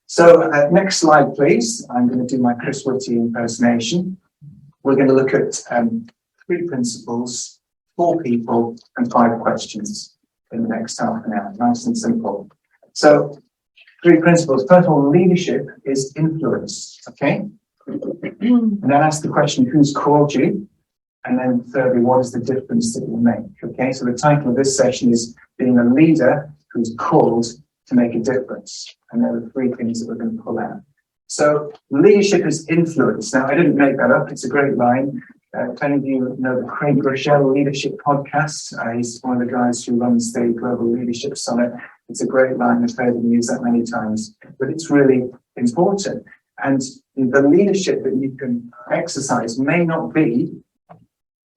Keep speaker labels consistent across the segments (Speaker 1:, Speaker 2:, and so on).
Speaker 1: So next slide, please. I'm going to do my Chris Whitty impersonation. We're going to look at 3 principles, 4 people, and 5 questions in the next half an hour. Nice and simple. So 3 principles. First of all, leadership is influence. Okay. And then ask the question, who's called you? And then thirdly, what is the difference that you make? Okay. So the title of this session is being a leader who's called to make a difference. And there are 3 things that we're going to pull out. So leadership is influence. Now, I didn't make that up. It's a great line. If any of you know the Craig Rochelle Leadership Podcast, he's one of the guys who runs the Global Leadership Summit. It's a great line. I've heard him use that many times, but it's really important. And the leadership that you can exercise may not be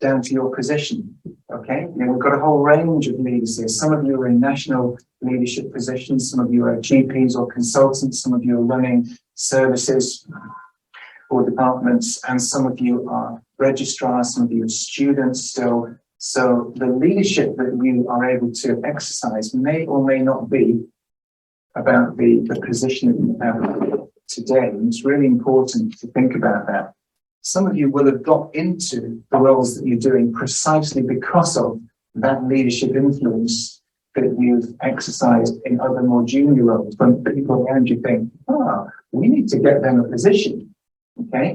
Speaker 1: down to your position. Okay, we've got a whole range of leaders here. Some of you are in national leadership positions, some of you are GPs or consultants, some of you are running services or departments, and some of you are registrars, some of you are students still. So the leadership that you are able to exercise may or may not be about the position that you have today. And it's really important to think about that. Some of you will have got into the roles that you're doing precisely because of that leadership influence that you've exercised in other more junior roles. When people around you think, we need to get them a position, okay?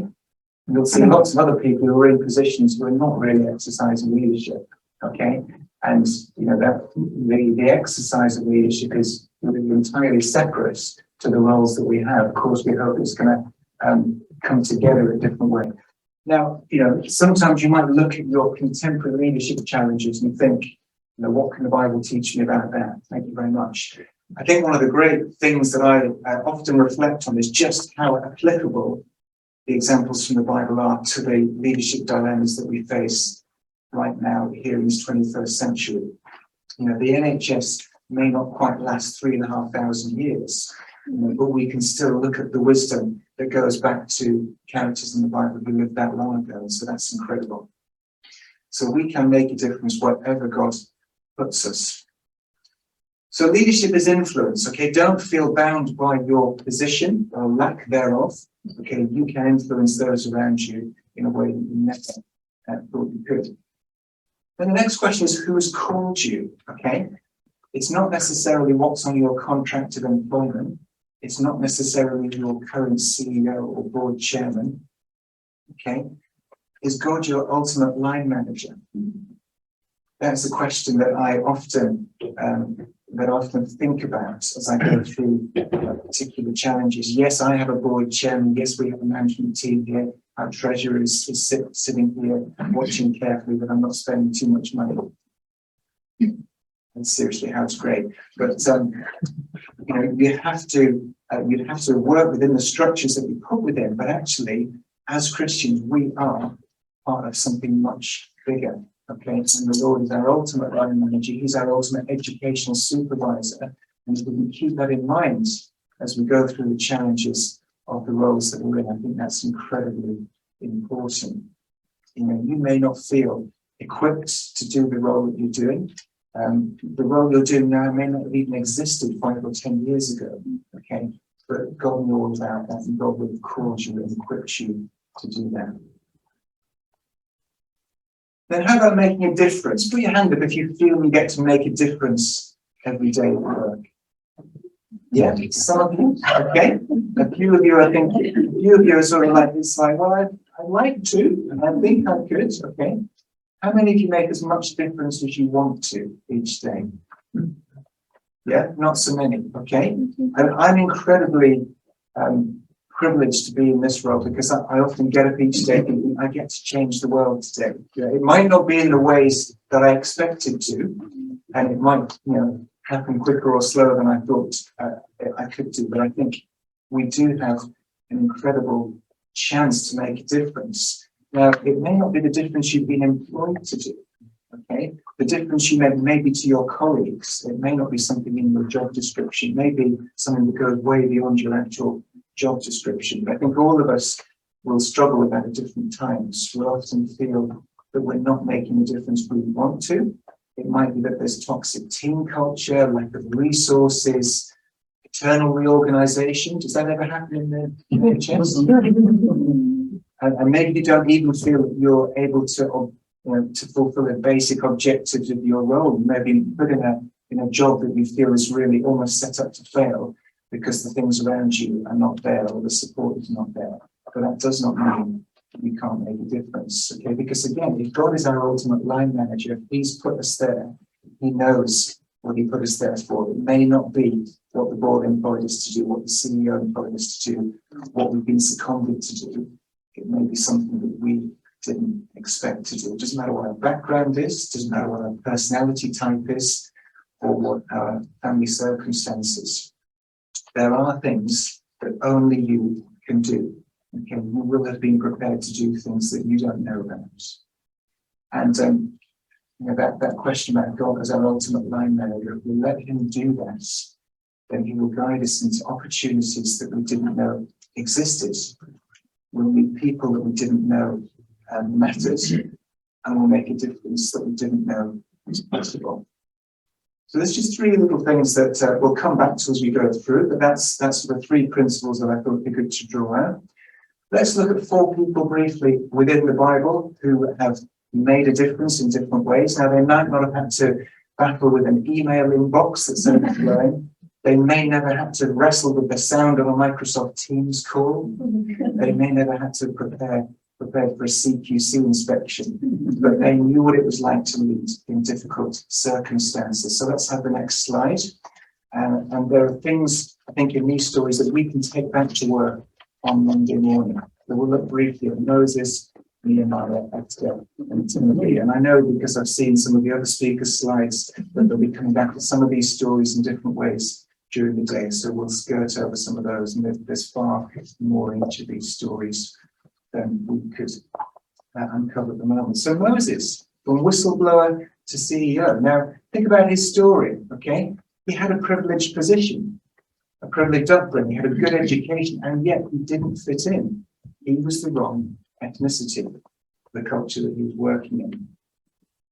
Speaker 1: And you'll see lots of other people who are in positions who are not really exercising leadership, okay? And that the exercise of leadership is really entirely separate to the roles that we have. Of course, we hope it's going to come together a different way. Now, sometimes you might look at your contemporary leadership challenges and think, what can the Bible teach me about that? Thank you very much. I think one of the great things that I often reflect on is just how applicable the examples from the Bible are to the leadership dilemmas that we face right now here in this 21st century. The NHS may not quite last 3,500 years, but we can still look at the wisdom that goes back to characters in the Bible who lived that long ago. So that's incredible. So we can make a difference wherever God puts us. So leadership is influence. Okay, don't feel bound by your position or lack thereof. Okay, you can influence those around you in a way that you never thought you could. Then the next question is, who has called you? Okay, it's not necessarily what's on your contract of employment. It's not necessarily your current CEO or board chairman. Okay, is God your ultimate line manager? That's a question that I often think about as I go through particular challenges. Yes, I have a board chairman. Yes, we have a management team here. Our treasurer is sitting here watching carefully that I'm not spending too much money. And seriously, how it's great. But you have to work within the structures that we put within. But actually, as Christians, we are part of something much bigger. Okay, and the Lord is our ultimate line manager. He's our ultimate educational supervisor. And if we can keep that in mind as we go through the challenges of the roles that we're in, I think that's incredibly important. You may not feel equipped to do the role that you're doing. The role you're doing now may not have even existed 5 or 10 years ago. Okay, but God knows about that, and God will have called you and equipped you to do that. Then how about making a difference? Put your hand up if you feel you get to make a difference every day at work. Yeah, some of you, okay. A few of you, I think, are sort of like this, like, well, I'd like to, and I think I could, okay. How many of you make as much difference as you want to each day? Yeah, not so many, okay. And I'm incredibly privileged to be in this role because I often get up each day thinking I get to change the world today. It might not be in the ways that I expected to, and it might happen quicker or slower than I thought I could do, but I think we do have an incredible chance to make a difference. Now, it may not be the difference you've been employed to do, okay? The difference you make may be to your colleagues. It may not be something in your job description. It may be something that goes way beyond your actual job description. But I think all of us will struggle with that at different times. We'll often feel that we're not making the difference we want to. It might be that there's toxic team culture, lack of resources, internal reorganization. Does that ever happen in the NHS? And maybe you don't even feel that you're able to, to fulfill the basic objectives of your role. You may be put in a job that you feel is really almost set up to fail because the things around you are not there or the support is not there. But that does not mean you can't make a difference, okay? Because again, if God is our ultimate line manager, if he's put us there, he knows what he put us there for. It may not be what the board employed us to do, what the CEO employed us to do, what we've been seconded to do. It may be something that we didn't expect to do. It doesn't matter what our background is, doesn't matter what our personality type is, or what our family circumstances. There are things that only you can do. Okay, you will have been prepared to do things that you don't know about. And that question about God as our ultimate line manager, if we let him do that, then he will guide us into opportunities that we didn't know existed. We'll meet people that we didn't know mattered, and we'll make a difference that we didn't know was possible. So there's just three little things that we'll come back to as we go through, but that's the three principles that I thought would be good to draw out. Let's look at 4 people briefly within the Bible who have made a difference in different ways. Now, they might not have had to battle with an email inbox that's overflowing. They may never have to wrestle with the sound of a Microsoft Teams call. They may never have to prepare for a CQC inspection, but they knew what it was like to lead in difficult circumstances. So let's have the next slide. And there are things, I think, in these stories that we can take back to work on Monday morning. So we'll look briefly at Moses, Nehemiah, Esther, and Timothy. And I know because I've seen some of the other speakers' slides that they'll be coming back to some of these stories in different ways during the day. So we'll skirt over some of those, and there's far more in each of these stories than we could uncover at the moment. So Moses, from whistleblower to CEO. Now, think about his story, okay? He had a privileged position, a privileged upbringing, he had a good education, and yet he didn't fit in. He was the wrong ethnicity, the culture that he was working in.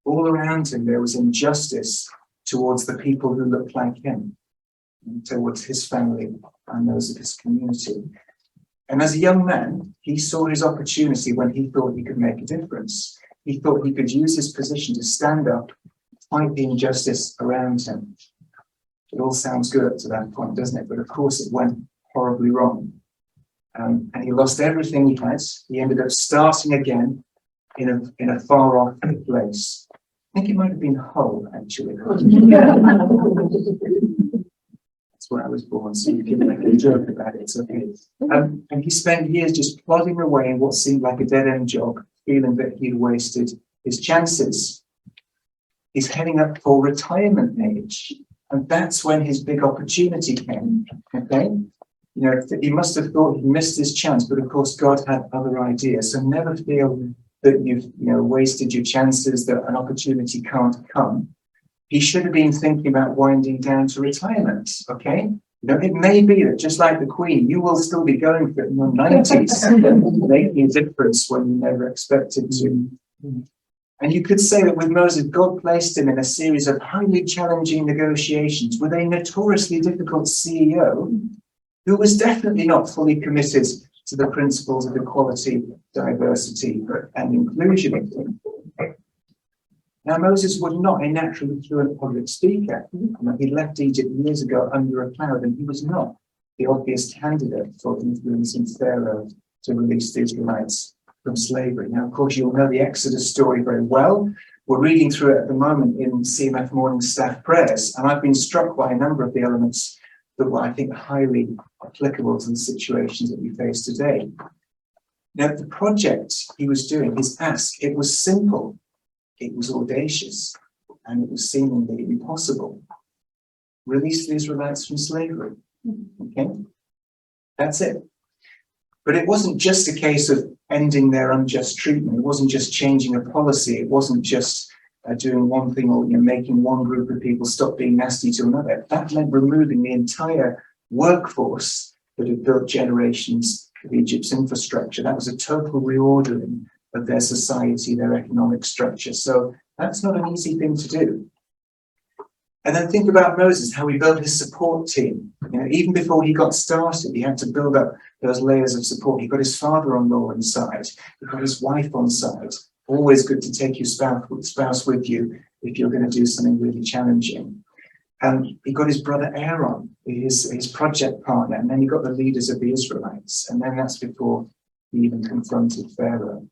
Speaker 1: All around him, there was injustice towards the people who looked like him, and towards his family and those of his community. And as a young man, he saw his opportunity when he thought he could make a difference. He thought he could use his position to stand up, fight the injustice around him. It all sounds good up to that point, doesn't it? But of course, it went horribly wrong. And he lost everything he had. He ended up starting again in a far off place. I think it might have been Hull, actually. That's where I was born, so you can make a joke about it. Okay. And he spent years just plodding away in what seemed like a dead-end job, feeling that he'd wasted his chances. He's heading up for retirement age, and that's when his big opportunity came. Okay. You know, he must have thought he missed his chance, but of course God had other ideas. So never feel that you've wasted your chances, that an opportunity can't come. He should have been thinking about winding down to retirement. Okay, it may be that just like the Queen, you will still be going for it in your 90s, making a difference when you never expected to. And you could say that with Moses, God placed him in a series of highly challenging negotiations with a notoriously difficult CEO who was definitely not fully committed to the principles of equality, diversity, and inclusion. Now, Moses was not a naturally fluent public speaker. He left Egypt years ago under a cloud, and he was not the obvious candidate for influencing Pharaoh to release the Israelites from slavery. Now, of course, you'll know the Exodus story very well. We're reading through it at the moment in CMF morning staff prayers, and I've been struck by a number of the elements that were, I think, highly applicable to the situations that we face today. Now, the project he was doing, his ask, it was simple, it was audacious, and it was seemingly impossible. Release the Israelites from slavery. Okay, that's it. But it wasn't just a case of ending their unjust treatment. It wasn't just changing a policy. It wasn't just doing one thing or making one group of people stop being nasty to another. That meant removing the entire workforce that had built generations of Egypt's infrastructure. That was a total reordering of their society, their economic structure. So that's not an easy thing to do. And then think about Moses, how he built his support team. You know, even before he got started, he had to build up those layers of support. He got his father-in-law on side. He got his wife on side. Always good to take your spouse with you if you're going to do something really challenging. And he got his brother Aaron, his project partner, and then he got the leaders of the Israelites. And then that's before he even confronted Pharaoh.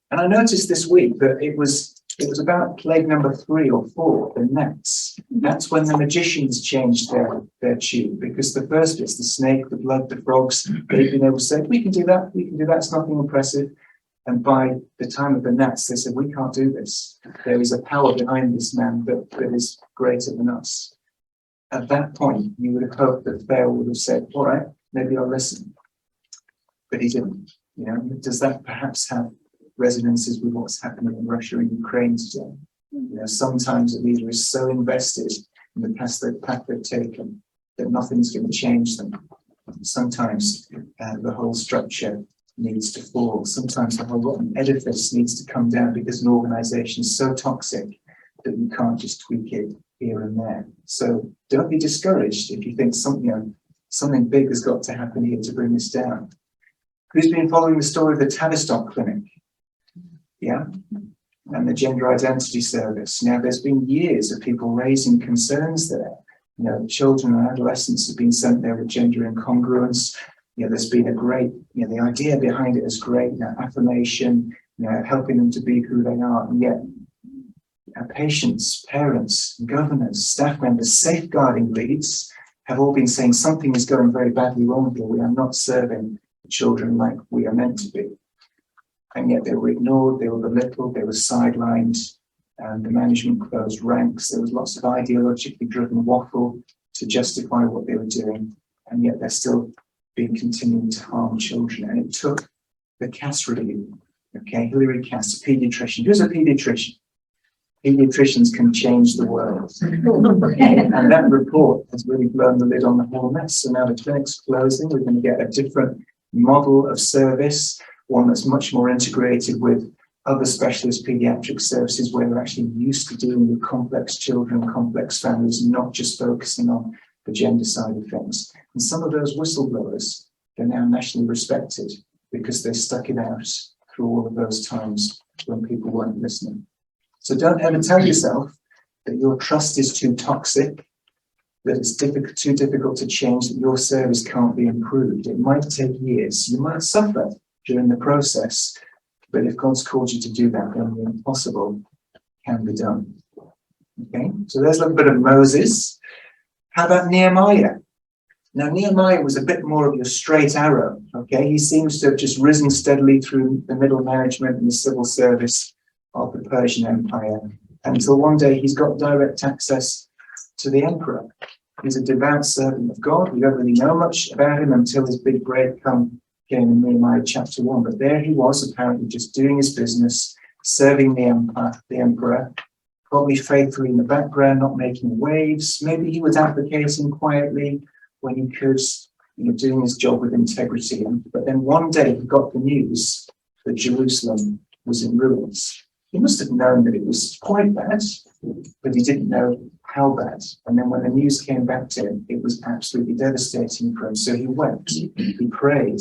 Speaker 1: And I noticed this week that it was about plague number 3 or 4, the nets. That's when the magicians changed their tune, because the first bit's the snake, the blood, the frogs, they've been able to say, we can do that, it's nothing impressive. And by the time of the gnats, they said, we can't do this. There is a power behind this man that is greater than us. At that point, you would have hoped that Pharaoh would have said, all right, maybe I'll listen. But he didn't. You know, does that perhaps have resonances with what's happening in Russia and Ukraine today? You know, sometimes a leader is so invested in the path they've taken that nothing's going to change them. Sometimes the whole structure needs to fall. Sometimes the whole rotten edifice needs to come down because an organization is so toxic that you can't just tweak it here and there. So don't be discouraged if you think something big has got to happen here to bring this down. Who's been following the story of the Tavistock Clinic? Yeah? And the Gender Identity Service. Now, there's been years of people raising concerns there. You know, children and adolescents have been sent there with gender incongruence. You know, there's been a great, you know, the idea behind it is great, you know, affirmation, you know, helping them to be who they are. And yet, patients, parents, governors, staff members, safeguarding leads have all been saying something is going very badly wrong here. We are not serving children like we are meant to be. And yet they were ignored, they were belittled, they were sidelined, and the management closed ranks. There was lots of ideologically driven waffle to justify what they were doing, and yet they're still being continuing to harm children. And it took the Cass review, okay, Hilary Cass, a paediatrician. Who's a paediatrician? Paediatricians can change the world. And that report has really blown the lid on the whole mess. So now the clinic's closing, we're going to get a different model of service, one that's much more integrated with other specialist pediatric services where they're actually used to dealing with complex children, complex families, not just focusing on the gender side of things. And some of those whistleblowers are now nationally respected because they stuck it out through all of those times when people weren't listening. So don't ever tell yourself that your trust is too toxic, that it's too difficult to change, that your service can't be improved. It might take years. You might suffer during the process, but if God's called you to do that, then the impossible can be done. Okay, so there's a little bit of Moses. How about Nehemiah? Now, Nehemiah was a bit more of your straight arrow. Okay, he seems to have just risen steadily through the middle management and the civil service of the Persian Empire until one day he's got direct access to the emperor. He's a devout servant of God. We don't really know much about him until his big break came in Nehemiah chapter 1. But there he was, apparently just doing his business, serving the emperor, probably faithfully in the background, not making waves. Maybe he was advocating quietly when he could, you know, doing his job with integrity. But then one day he got the news that Jerusalem was in ruins. He must have known that it was quite bad, but he didn't know how bad. And then when the news came back to him, it was absolutely devastating for him. So he wept, he prayed,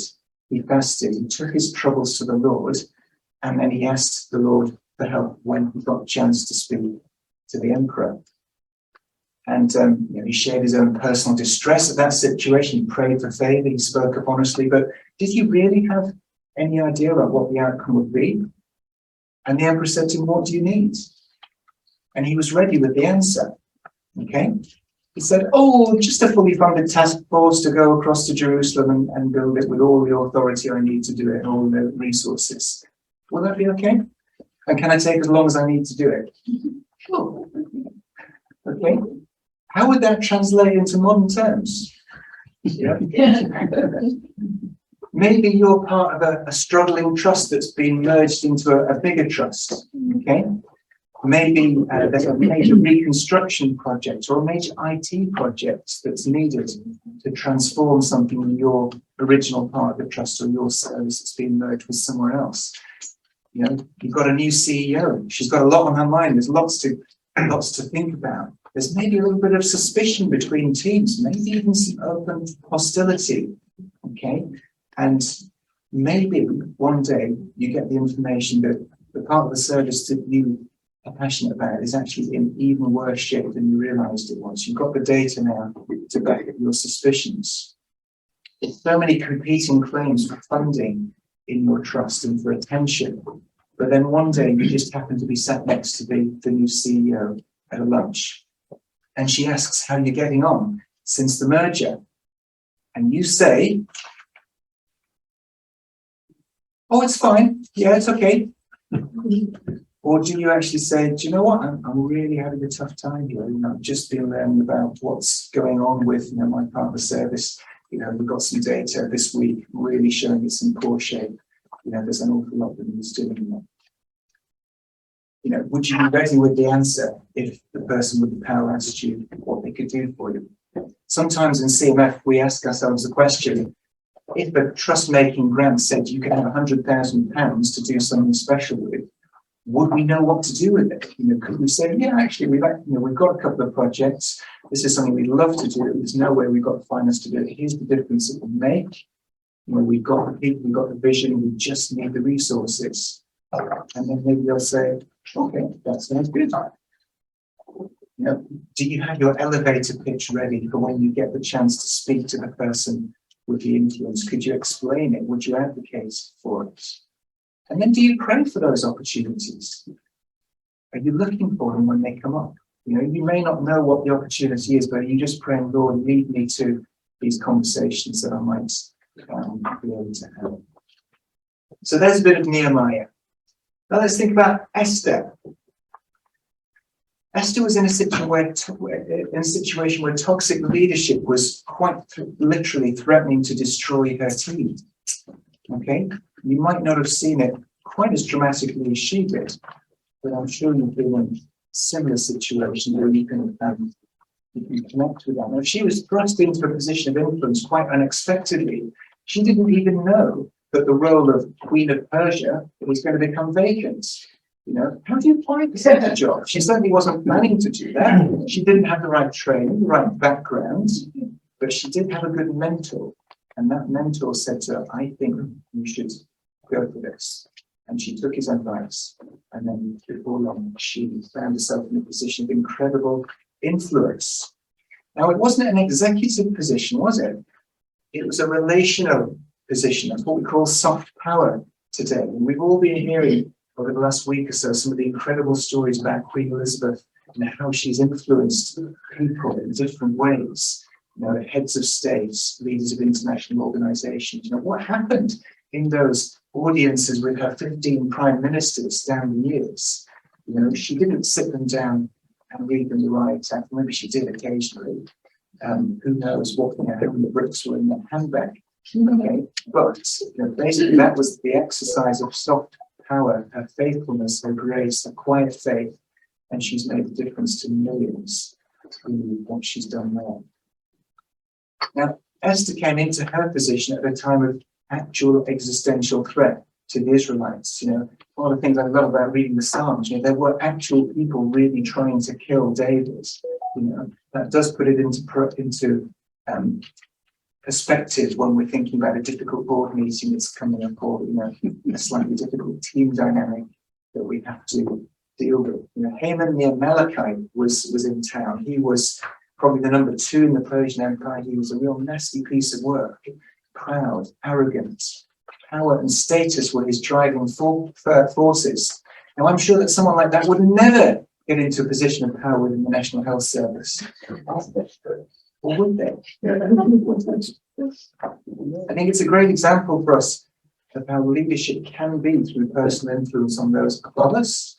Speaker 1: he fasted, he took his troubles to the Lord, and then he asked the Lord for help when he got a chance to speak to the emperor. And you know, he shared his own personal distress at that situation. He prayed for favor, he spoke up honestly, but did he really have any idea about what the outcome would be? And the emperor said to him, what do you need? And he was ready with the answer. Okay? He said, oh, just a fully funded task force to go across to Jerusalem and build it with all the authority I need to do it and all the resources. Will that be okay? And can I take as long as I need to do it? Sure. Okay. How would that translate into modern terms? Yeah. Maybe you're part of a struggling trust that's been merged into a bigger trust. Okay. Maybe there's a major reconstruction project or a major IT project that's needed to transform something in your original part of the trust or your service that's been merged with somewhere else. You know, you've got a new CEO. She's got a lot on her mind. There's lots to think about. There's maybe a little bit of suspicion between teams, maybe even some open hostility, okay? And maybe one day you get the information that the part of the service that you are passionate about is actually in even worse shape than you realised it was. You've got the data now to back up your suspicions. There's so many competing claims for funding in your trust and for attention. But then one day you just happen to be sat next to the new CEO at a lunch. And she asks how you're getting on since the merger. And you say, oh, it's fine. Yeah, it's okay. Or do you actually say, do you know what? I'm really having a tough time here. I've just been learning about what's going on with my part of the service. We've got some data this week really showing it's in poor shape. There's an awful lot that needs doing. Would you be ready with the answer if the person with the power asked you what they could do for you? Sometimes in CMF, we ask ourselves the question, if a trust-making grant said you could have £100,000 to do something special with, would we know what to do with it? Could we say, yeah, actually, we've got a couple of projects. This is something we'd love to do. There's no way we've got the finance to do it. Here's the difference it will make. We've got the people, we've got the vision, we just need the resources. And then maybe they'll say, okay, that sounds good. Do you have your elevator pitch ready for when you get the chance to speak to the person with the influence? Could you explain it? Would you advocate for it? And then do you pray for those opportunities? Are you looking for them when they come up? You may not know what the opportunity is, but are you just praying, Lord, lead me to these conversations that I might be able to have? So there's a bit of Nehemiah. Now let's think about Esther. Esther was in a situation where toxic leadership was quite literally threatening to destroy her team. Okay, you might not have seen it quite as dramatically as she did, but I'm sure you've been in a similar situation where you can connect with that. Now, she was thrust into a position of influence quite unexpectedly. She didn't even know that the role of Queen of Persia was going to become vacant. How do you apply for the job? She certainly wasn't planning to do that. She didn't have the right training, the right background, but she did have a good mentor. And that mentor said to her, I think you should go for this. And she took his advice. And then before long, she found herself in a position of incredible influence. Now, it wasn't an executive position, was it? It was a relational position. That's what we call soft power today. And we've all been hearing over the last week or so some of the incredible stories about Queen Elizabeth and how she's influenced people in different ways. Heads of states, leaders of international organizations. What happened in those audiences with her 15 prime ministers down the years? She didn't sit them down and read them the right act. Maybe she did occasionally. Who knows how many bricks were in that handbag? Okay, but basically that was the exercise of soft power, her faithfulness, her grace, her quiet faith, and she's made a difference to millions through what she's done there. Now, Esther came into her position at a time of actual existential threat to the Israelites. One of the things I love about reading the Psalms, there were actual people really trying to kill David. That does put it into perspective when we're thinking about a difficult board meeting that's coming up, or a slightly difficult team dynamic that we have to deal with. Haman the Amalekite was in town. He was probably the number 2 in the Persian Empire. He was a real nasty piece of work. Proud, arrogant, power and status were his driving forces. Now, I'm sure that someone like that would never get into a position of power within the National Health Service. Or would they? I think it's a great example for us of how leadership can be through personal influence on those above us,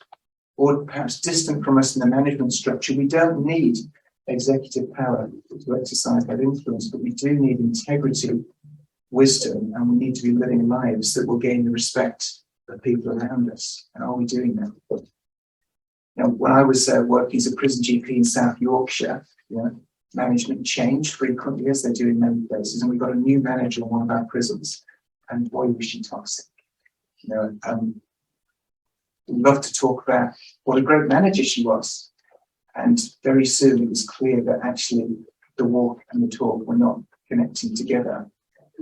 Speaker 1: or perhaps distant from us in the management structure. We don't need executive power to exercise that influence, but we do need integrity, wisdom, and we need to be living lives that will gain the respect of people around us. And are we doing that? When I was working as a prison GP in South Yorkshire, management changed frequently, as they do in many places, and we got a new manager in one of our prisons, and boy, was she toxic. We love to talk about what a great manager she was. And very soon it was clear that actually the walk and the talk were not connecting together.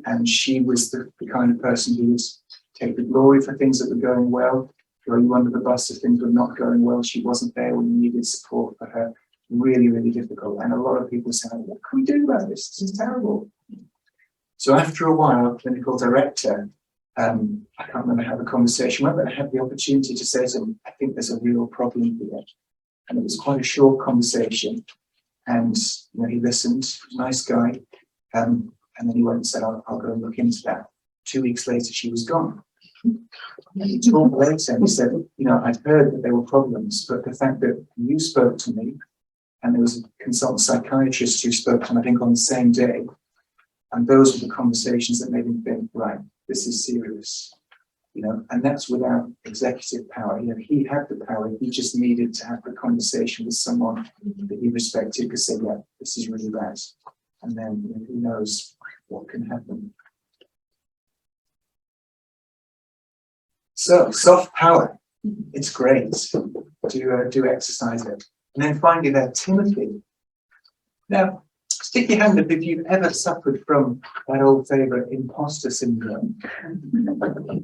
Speaker 1: And she was the kind of person who would take the glory for things that were going well, throw you under the bus if things were not going well. She wasn't there when you needed support for her. Really, really difficult. And a lot of people say, what can we do about this? This is terrible. So after a while, our clinical director, I can't remember how the conversation went, but I had the opportunity to say to him, I think there's a real problem here. And it was quite a short conversation. And he listened, nice guy. And then he went and said, I'll go and look into that. 2 weeks later, she was gone. And he talked later and he said, I'd heard that there were problems, but the fact that you spoke to me, and there was a consultant psychiatrist who spoke to him, I think, on the same day, and those were the conversations that made him think, right, this is serious. And that's without executive power. He had the power. He just needed to have the conversation with someone that he respected to say, yeah, this is really bad. And then who knows what can happen. So soft power, it's great. Do exercise it. And then finally there, Timothy. Now, stick your hand up if you've ever suffered from that old favourite imposter syndrome.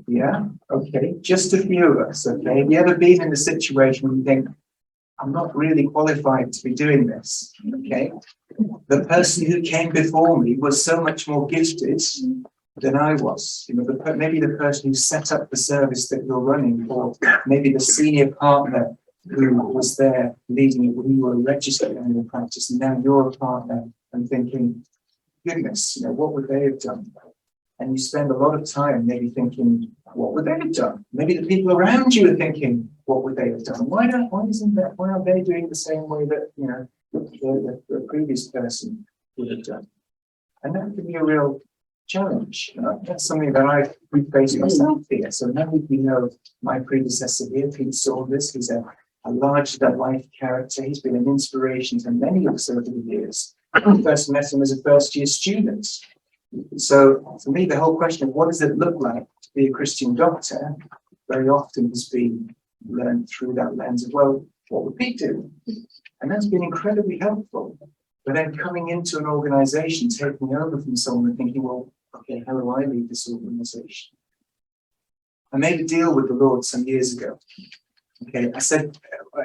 Speaker 1: Yeah, okay, just a few of us, okay? Have you ever been in a situation where you think, I'm not really qualified to be doing this, okay? The person who came before me was so much more gifted than I was. Maybe the person who set up the service that you're running, or maybe the senior partner who was there leading it when you were registered in your practice, and now you're a partner and thinking, goodness, what would they have done? And you spend a lot of time maybe thinking, what would they have done? Maybe the people around you are thinking, what would they have done? Why are they doing the same way that the previous person would have done? And that can be a real challenge. That's something that we face myself here. So now we know my predecessor here, Pete Saunders. He's a larger-than-life character. He's been an inspiration to many of us over the years. I first met him as a first-year student. So for me, the whole question of what does it look like to be a Christian doctor very often has been learned through that lens of, well, what would Pete do? And that's been incredibly helpful. But then coming into an organization, taking over from someone and thinking, well, okay, how do I lead this organization? I made a deal with the Lord some years ago. Okay, I said,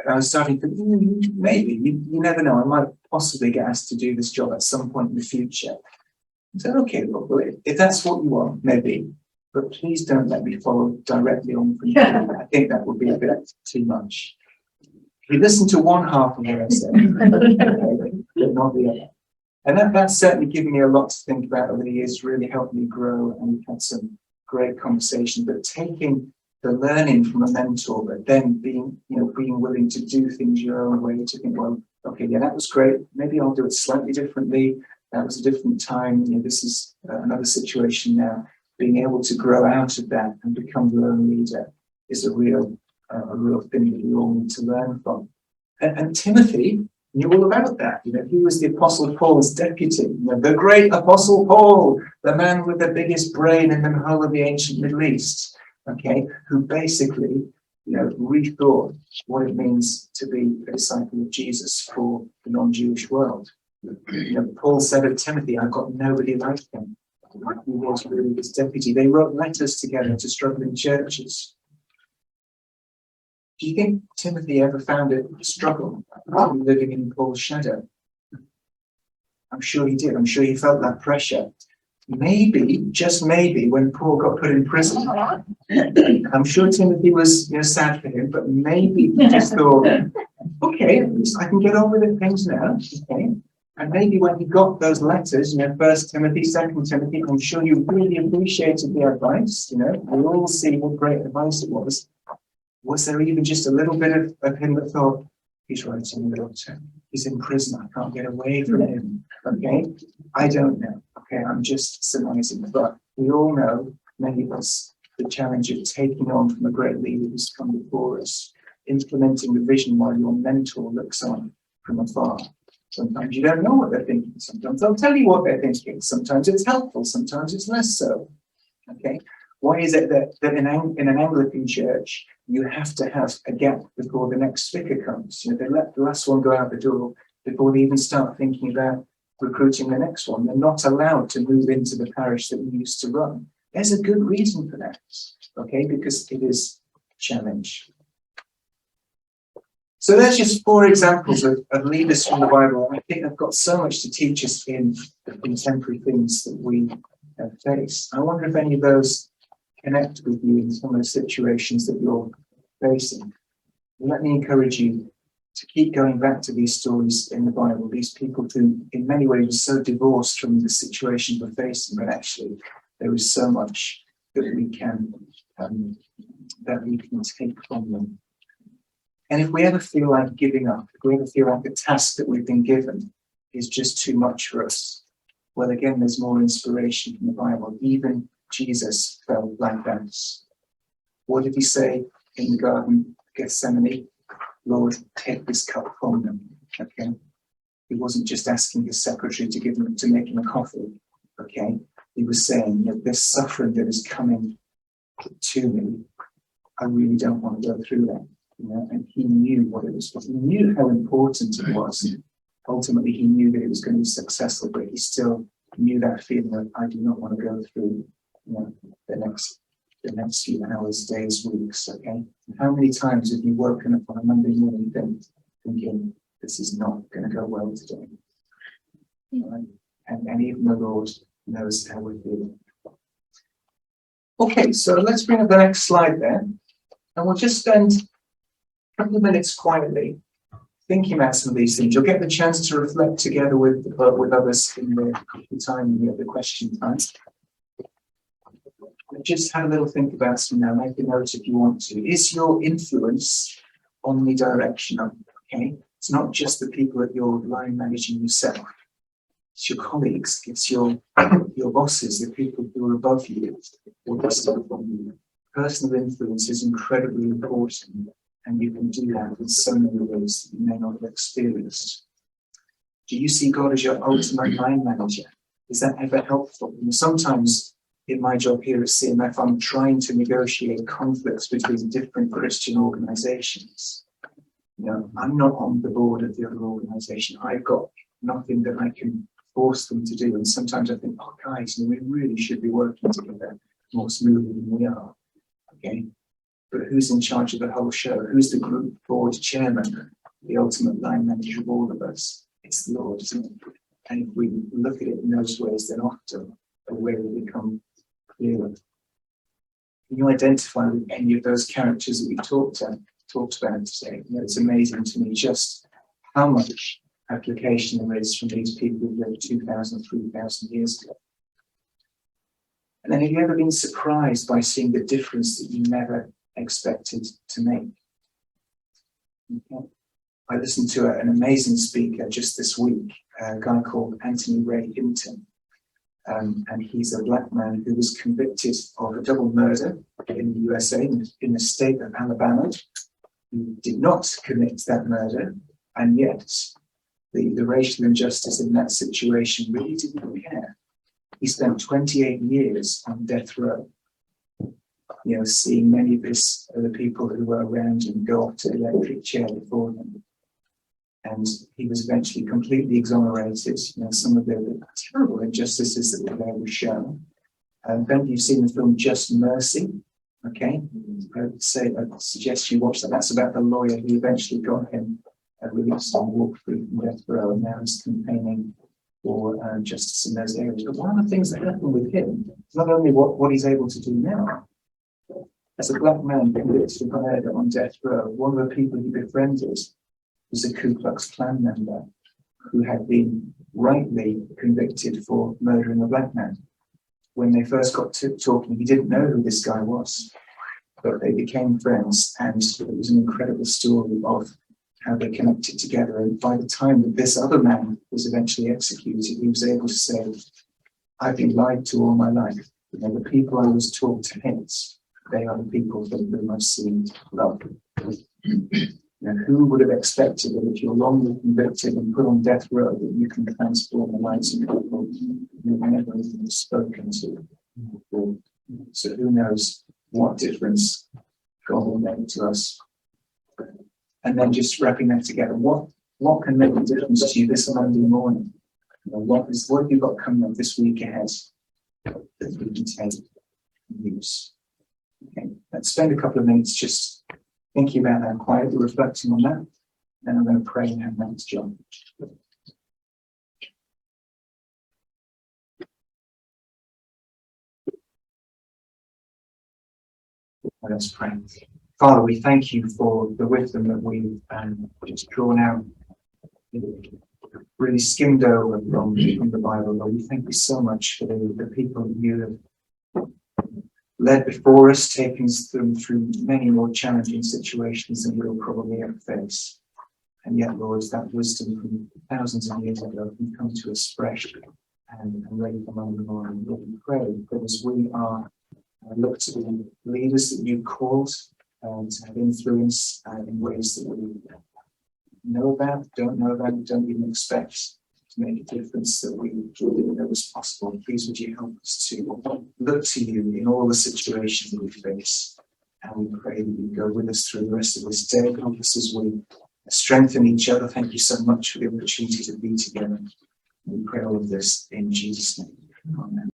Speaker 1: I was starting to think, maybe, you never know, I might possibly get asked to do this job at some point in the future. I said, okay, Lord, well, if that's what you want, maybe, but please don't let me follow directly on from you. I think that would be a bit too much. He listened to one half of what I said, but not the other. And that's certainly given me a lot to think about over the years, really helped me grow, and we've had some great conversations. But taking the learning from a mentor, but then being willing to do things your own way, to think, well, okay, yeah, that was great. Maybe I'll do it slightly differently. That was a different time. This is another situation now. Being able to grow out of that and become your own leader is a real thing that we all need to learn from. And Timothy knew all about that. He was the Apostle Paul's deputy. The great Apostle Paul, the man with the biggest brain in the whole of the ancient Middle East. Okay, who basically, rethought what it means to be a disciple of Jesus for the non-Jewish world. Paul said of Timothy, I've got nobody like him. He was really his deputy. They wrote letters together to struggling churches. Do you think Timothy ever found it a struggle living in Paul's shadow? I'm sure he did. I'm sure he felt that pressure. Maybe, just maybe, when Paul got put in prison, I'm sure Timothy was sad for him, but maybe he just thought, okay, at least I can get on with things now. Okay. And maybe when he got those letters, First Timothy, Second Timothy, I'm sure you really appreciated the advice. We all see what great advice it was. Was there even just a little bit of him that thought, he's writing the doctor, he's in prison, I can't get away from him? Okay, I don't know. Okay, I'm just surmising, but we all know, many of us, the challenge of taking on from a great leader who's come before us, implementing the vision while your mentor looks on from afar. Sometimes you don't know what they're thinking. Sometimes they'll tell you what they're thinking. Sometimes it's helpful. Sometimes it's less so. Okay. Why is it that in an Anglican church, you have to have a gap before the next vicar comes? They let the last one go out the door before they even start thinking about recruiting the next one. They're not allowed to move into the parish that we used to run. There's a good reason for that, okay? Because it is a challenge. So there's just 4 examples of leaders from the Bible. I think they've got so much to teach us in the contemporary things that we face. I wonder if any of those connect with you in some of the situations that you're facing. Let me encourage you to keep going back to these stories in the Bible, these people who in many ways are so divorced from the situation we're facing, but actually there is so much that we can take from them. And if we ever feel like giving up, if we ever feel like the task that we've been given is just too much for us, well, again, there's more inspiration from the Bible. Even Jesus felt like that. What did he say in the Garden of Gethsemane? Lord, take this cup from them. Okay. He wasn't just asking his secretary to make him a coffee. Okay. He was saying that this suffering that is coming to me, I really don't want to go through that. And he knew what it was for. He knew how important it was. Ultimately, he knew that it was going to be successful, but he still knew that feeling that I do not want to go through the next few hours, days, weeks. Okay. How many times have you woken up on a Monday morning thinking this is not going to go well today? Right? And even the Lord knows how we're feeling. Okay, so let's bring up the next slide there, and we'll just spend a couple of minutes quietly thinking about some of these things. You'll get the chance to reflect together with others in the time, the question time. Just have a little think about some now. Make a note if you want to. Is your influence omnidirectional? Okay, it's not just the people that you're line managing yourself. It's your colleagues. It's your bosses, the people who are above you or distant from you. Personal influence is incredibly important, and you can do that in so many ways that you may not have experienced. Do you see God as your ultimate line manager? Is that ever helpful? Sometimes in my job here at CMF, I'm trying to negotiate conflicts between different Christian organizations. I'm not on the board of the other organization. I've got nothing that I can force them to do. And sometimes I think, oh guys, we really should be working together more smoothly than we are. Okay. But who's in charge of the whole show? Who's the group board chairman, the ultimate line manager of all of us? It's the Lord, isn't it? And if we look at it in those ways, then often the way will become clearer. Can you identify with any of those characters that we talked about today? It's amazing to me just how much application there is from these people who lived 2,000, 3,000 years ago. And then have you ever been surprised by seeing the difference that you never expected to make? Okay. I listened to an amazing speaker just this week, a guy called Anthony Ray Hinton. And he's a black man who was convicted of a double murder in the USA, in the state of Alabama. He did not commit that murder, and yet the racial injustice in that situation really didn't care. He spent 28 years on death row, seeing many of the people who were around him go off to the electric chair before him. And he was eventually completely exonerated. Some of the terrible injustices that were there were shown. Then you've seen the film Just Mercy. Okay, I suggest you watch that. That's about the lawyer who eventually got him released and walked free from death row, and now he's campaigning for justice in those areas. But one of the things that happened with him is not only what he's able to do now. As a black man convicted of murder on death row, one of the people he befriended was a Ku Klux Klan member who had been rightly convicted for murdering a black man. When they first got to talking, he didn't know who this guy was, but they became friends, and it was an incredible story of how they connected together. And by the time that this other man was eventually executed, he was able to say, I've been lied to all my life. And the people I was taught to hate, they are the people that whom I've seen love. Now, who would have expected that if you're wrongly convicted and put on death row, that you can transform the lives of people you've never even spoken to before? So who knows what difference God will make to us. And then just wrapping that together, what can make a difference to you this Monday morning? What have you got coming up this week ahead that we can take and use? Okay, let's spend a couple of minutes just thinking about that, quietly reflecting on that. Then I'm going to pray and hand that to John. Let's pray. Father, we thank you for the wisdom that we've just drawn out, really skimmed over from the Bible. But we thank you so much for the people you have led before us, taking us through many more challenging situations than we'll probably ever face. And yet, Lord, that wisdom from thousands of years ago can come to us fresh and ready for Monday morning. Lord, we pray that as we are look to the leaders that you called to have influence in ways that we know about, don't know about, don't even expect to make a difference that we didn't know was possible. Please would you help us to look to you in all the situations that we face. And we pray that you go with us through the rest of this day. Help us as we strengthen each other. Thank you so much for the opportunity to be together. We pray all of this in Jesus' name. Amen.